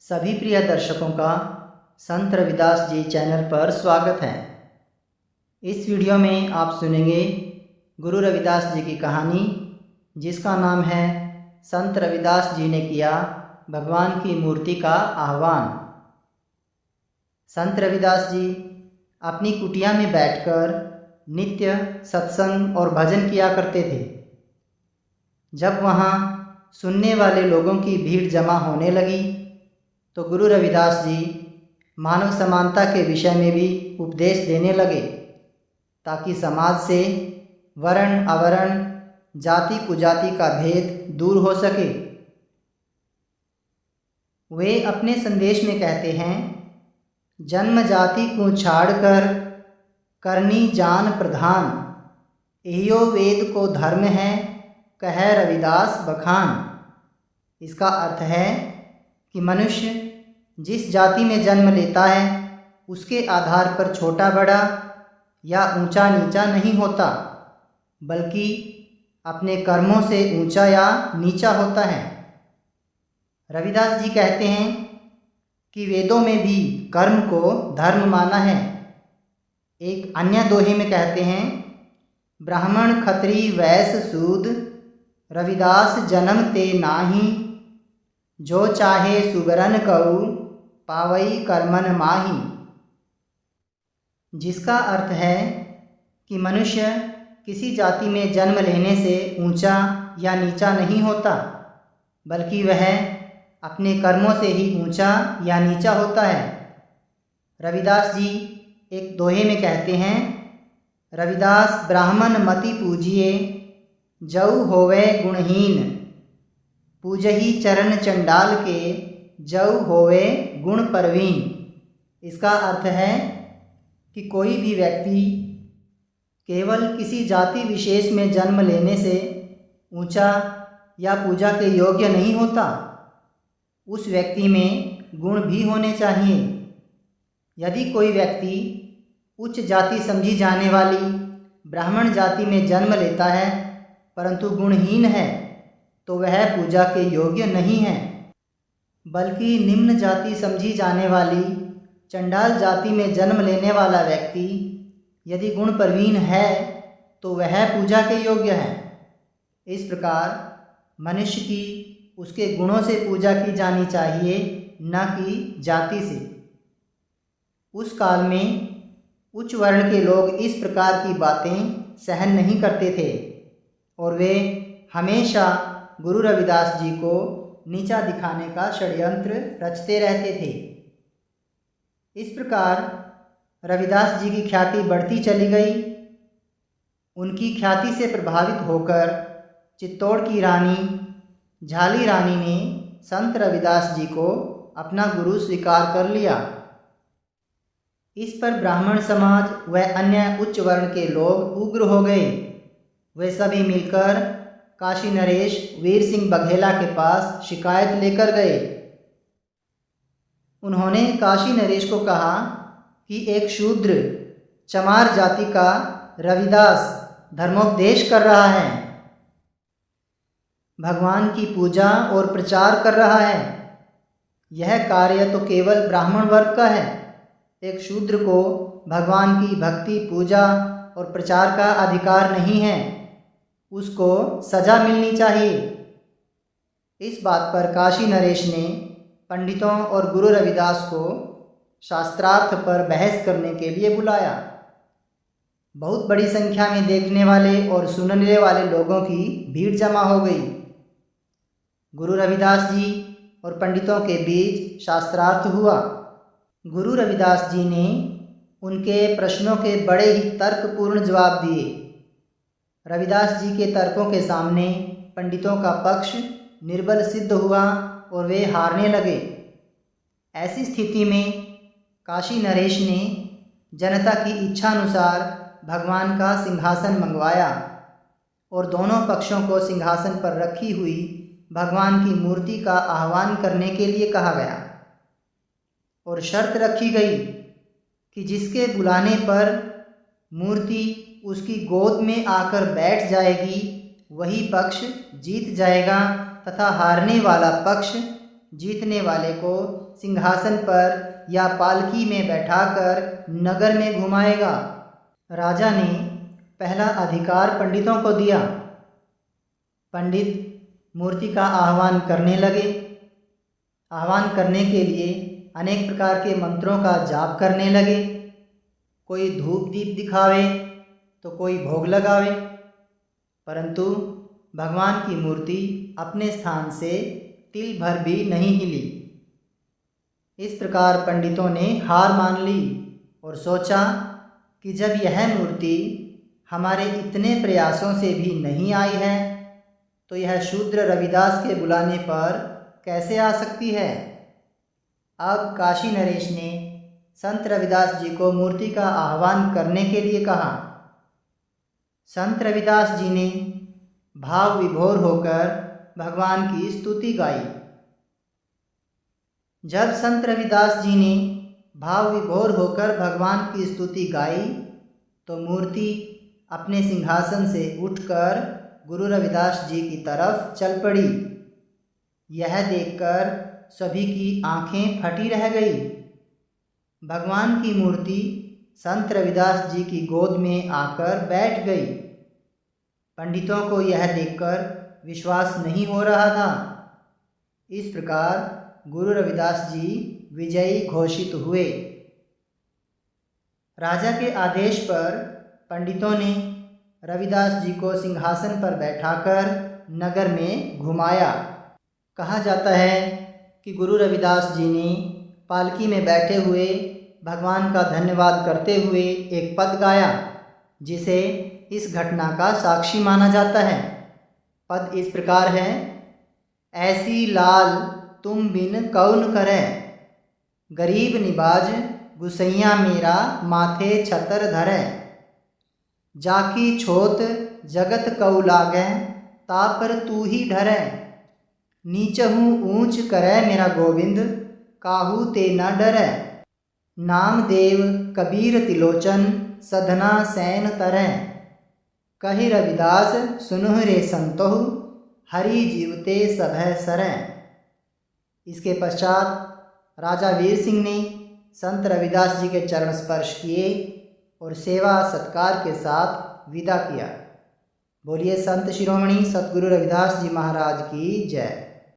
सभी प्रिय दर्शकों का संत रविदास जी चैनल पर स्वागत है। इस वीडियो में आप सुनेंगे गुरु रविदास जी की कहानी, जिसका नाम है संत रविदास जी ने किया भगवान की मूर्ति का आह्वान। संत रविदास जी अपनी कुटिया में बैठकर नित्य सत्संग और भजन किया करते थे। जब वहाँ सुनने वाले लोगों की भीड़ जमा होने लगी तो गुरु रविदास जी मानव समानता के विषय में भी उपदेश देने लगे, ताकि समाज से वर्ण अवर्ण, जाति कुजाति का भेद दूर हो सके। वे अपने संदेश में कहते हैं, जन्म जाति को छाड़कर करनी जान प्रधान, एयो वेद को धर्म है कह रविदास बखान। इसका अर्थ है कि मनुष्य जिस जाति में जन्म लेता है उसके आधार पर छोटा बड़ा या ऊंचा नीचा नहीं होता, बल्कि अपने कर्मों से ऊंचा या नीचा होता है। रविदास जी कहते हैं कि वेदों में भी कर्म को धर्म माना है। एक अन्य दोहे में कहते हैं, ब्राह्मण खत्री वैश्य सूद रविदास जन्म ते नाही, जो चाहे सुगरन कऊ पावई कर्मन माही। जिसका अर्थ है कि मनुष्य किसी जाति में जन्म लेने से ऊंचा या नीचा नहीं होता, बल्कि वह अपने कर्मों से ही ऊंचा या नीचा होता है। रविदास जी एक दोहे में कहते हैं, रविदास ब्राह्मण मति पूजिए जऊ होवे गुणहीन, पूजही चरण चंडाल के जऊ होवे गुण परवीन। इसका अर्थ है कि कोई भी व्यक्ति केवल किसी जाति विशेष में जन्म लेने से ऊंचा या पूजा के योग्य नहीं होता, उस व्यक्ति में गुण भी होने चाहिए। यदि कोई व्यक्ति उच्च जाति समझी जाने वाली ब्राह्मण जाति में जन्म लेता है परंतु गुणहीन है, तो वह पूजा के योग्य नहीं है, बल्कि निम्न जाति समझी जाने वाली चंडाल जाति में जन्म लेने वाला व्यक्ति यदि गुण प्रवीण है तो वह पूजा के योग्य है। इस प्रकार मनुष्य की उसके गुणों से पूजा की जानी चाहिए, न कि जाति से। उस काल में उच्च वर्ण के लोग इस प्रकार की बातें सहन नहीं करते थे और वे हमेशा गुरु रविदास जी को नीचा दिखाने का षड्यंत्र रचते रहते थे। इस प्रकार रविदास जी की ख्याति बढ़ती चली गई। उनकी ख्याति से प्रभावित होकर चित्तौड़ की रानी झाली रानी ने संत रविदास जी को अपना गुरु स्वीकार कर लिया। इस पर ब्राह्मण समाज व अन्य उच्च वर्ण के लोग उग्र हो गए। वे सभी मिलकर काशी नरेश वीर सिंह बघेला के पास शिकायत लेकर गए। उन्होंने काशी नरेश को कहा कि एक शूद्र चमार जाति का रविदास धर्मोपदेश कर रहा है, भगवान की पूजा और प्रचार कर रहा है। यह कार्य तो केवल ब्राह्मण वर्ग का है। एक शूद्र को भगवान की भक्ति, पूजा और प्रचार का अधिकार नहीं है, उसको सजा मिलनी चाहिए। इस बात पर काशी नरेश ने पंडितों और गुरु रविदास को शास्त्रार्थ पर बहस करने के लिए बुलाया। बहुत बड़ी संख्या में देखने वाले और सुनने वाले लोगों की भीड़ जमा हो गई। गुरु रविदास जी और पंडितों के बीच शास्त्रार्थ हुआ। गुरु रविदास जी ने उनके प्रश्नों के बड़े ही तर्कपूर्ण जवाब दिए। रविदास जी के तर्कों के सामने पंडितों का पक्ष निर्बल सिद्ध हुआ और वे हारने लगे। ऐसी स्थिति में काशी नरेश ने जनता की इच्छानुसार भगवान का सिंहासन मंगवाया और दोनों पक्षों को सिंहासन पर रखी हुई भगवान की मूर्ति का आह्वान करने के लिए कहा गया और शर्त रखी गई कि जिसके बुलाने पर मूर्ति उसकी गोद में आकर बैठ जाएगी वही पक्ष जीत जाएगा तथा हारने वाला पक्ष जीतने वाले को सिंहासन पर या पालकी में बैठाकर नगर में घुमाएगा। राजा ने पहला अधिकार पंडितों को दिया। पंडित मूर्ति का आह्वान करने लगे। आह्वान करने के लिए अनेक प्रकार के मंत्रों का जाप करने लगे। कोई धूप दीप दिखावे तो कोई भोग लगावे, परंतु भगवान की मूर्ति अपने स्थान से तिल भर भी नहीं हिली। इस प्रकार पंडितों ने हार मान ली और सोचा कि जब यह मूर्ति हमारे इतने प्रयासों से भी नहीं आई है तो यह शूद्र रविदास के बुलाने पर कैसे आ सकती है। अब काशी नरेश ने संत रविदास जी को मूर्ति का आह्वान करने के लिए कहा। संत रविदास जी ने भाव विभोर होकर भगवान की स्तुति गाई। जब संत रविदास जी ने भाव विभोर होकर भगवान की स्तुति गाई तो मूर्ति अपने सिंहासन से उठकर गुरु रविदास जी की तरफ चल पड़ी। यह देखकर सभी की आंखें फटी रह गई। भगवान की मूर्ति संत रविदास जी की गोद में आकर बैठ गई। पंडितों को यह देखकर विश्वास नहीं हो रहा था। इस प्रकार गुरु रविदास जी विजयी घोषित हुए। राजा के आदेश पर पंडितों ने रविदास जी को सिंहासन पर बैठाकर नगर में घुमाया। कहा जाता है कि गुरु रविदास जी ने पालकी में बैठे हुए भगवान का धन्यवाद करते हुए एक पद गाया, जिसे इस घटना का साक्षी माना जाता है। पद इस प्रकार है। ऐसी लाल तुम बिन कौन करे, गरीब निबाज गुसैया मेरा माथे छतर धरे, जाकी छोत जगत कऊ लागे तापर तू ही डरे, नीचहूँ ऊंच करे मेरा गोविंद काहू ते न डरे, नामदेव कबीर तिलोचन सधना सैन तरह, कहि रविदास सुनुह रे संतोह हरि जीवते सभय सरह। इसके पश्चात राजा वीर सिंह ने संत रविदास जी के चरण स्पर्श किए और सेवा सत्कार के साथ विदा किया। बोलिए संत शिरोमणि सतगुरु रविदास जी महाराज की जय।